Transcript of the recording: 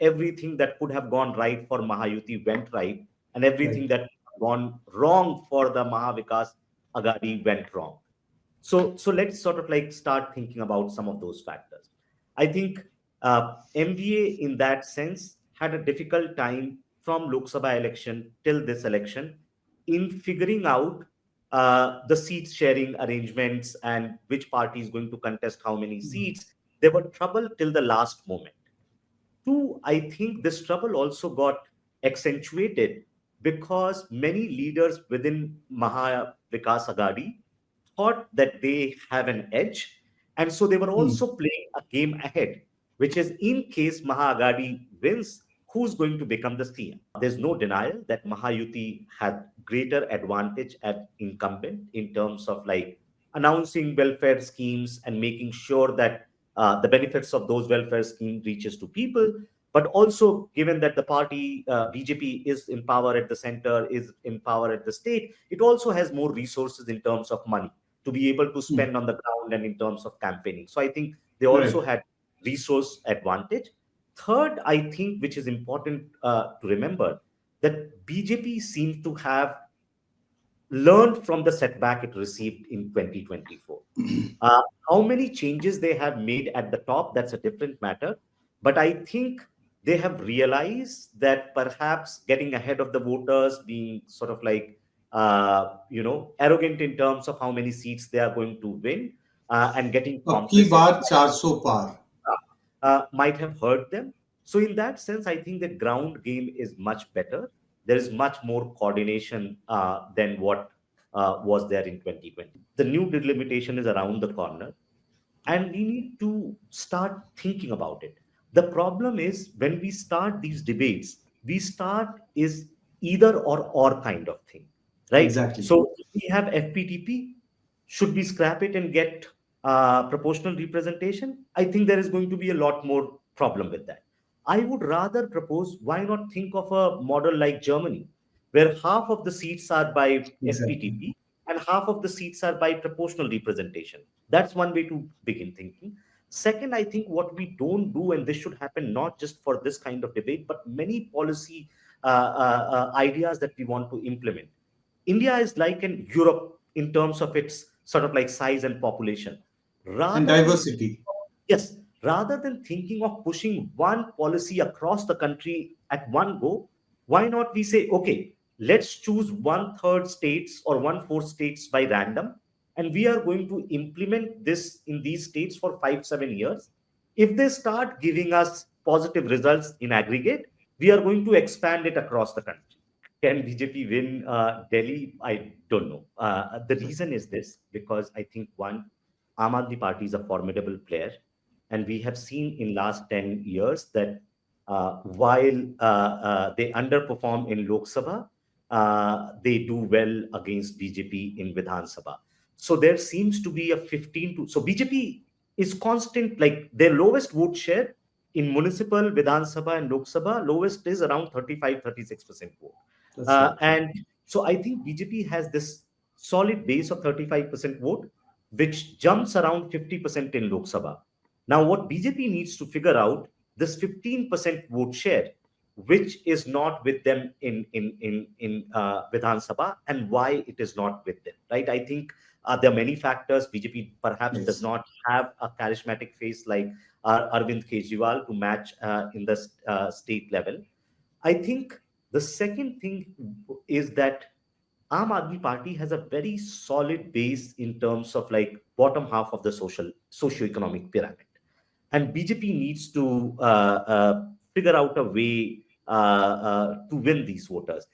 everything that could have gone right for Mahayuti went right, and everything that gone wrong for the Mahavikas Agadi went wrong. So let's sort of like start thinking about some of those factors. I think MVA in that sense had a difficult time from Lok Sabha election till this election in figuring out the seat sharing arrangements and which party is going to contest how many seats. There were trouble till the last moment. Two, I think this trouble also got accentuated because many leaders within Maha Vikas Agadi thought that they have an edge. And so they were also playing a game ahead, which is in case Maha Agadi wins, who's going to become the CM? There's no denial that Mahayuti had greater advantage at incumbent in terms of like announcing welfare schemes and making sure that the benefits of those welfare schemes reaches to people. But also, given that the party BJP is in power at the center, is in power at the state, it also has more resources in terms of money to be able to spend on the ground and in terms of campaigning. So I think they also had resource advantage. Third, I think, which is important to remember, that BJP seems to have learned from the setback it received in 2024. How many changes they have made at the top, that's a different matter. But I think they have realized that perhaps getting ahead of the voters, being sort of like, arrogant in terms of how many seats they are going to win and getting Abki complacent baar 400 par. might have hurt them. So in that sense, I think the ground game is much better. There is much more coordination than what was there in 2020. The new delimitation is around the corner, and we need to start thinking about it. The problem is when we start these debates, we start is either or kind of thing, right? Exactly. So we have FPTP. Should we scrap it and get proportional representation? I think there is going to be a lot more problem with that. I would rather propose, why not think of a model like Germany, where half of the seats are by Exactly. FPTP and half of the seats are by proportional representation. That's one way to begin thinking. Second, I think what we don't do, and this should happen not just for this kind of debate, but many policy ideas that we want to implement. India is like in Europe in terms of its sort of like size and population. And Rather than diversity. Yes, rather than thinking of pushing one policy across the country at one go, why not we say, okay, let's choose one third states or one fourth states by random, and we are going to implement this in these states for 5 7 years. If they start giving us positive results in aggregate, we are going to expand it across the country. Can BJP win Delhi? I don't know. The reason is this, because I think one, Aam Aadmi Party is a formidable player, and we have seen in last 10 years that while they underperform in Lok Sabha, they do well against BJP in Vidhan Sabha. So there seems to be a 15 to, so BJP is constant, like their lowest vote share in municipal, Vidhan Sabha and Lok Sabha, lowest is around 35-36% vote. That's right. And so I think BJP has this solid base of 35% vote, which jumps around 50% in Lok Sabha. Now, what BJP needs to figure out, this 15% vote share, which is not with them in Vidhan Sabha, and why it is not with them, right? I think there are many factors. BJP perhaps does Yes. not have a charismatic face like Arvind Kejriwal to match in the state level. I think the second thing is that Aam Aadmi Party has a very solid base in terms of like bottom half of the socio-economic pyramid, and BJP needs to figure out a way to win these voters.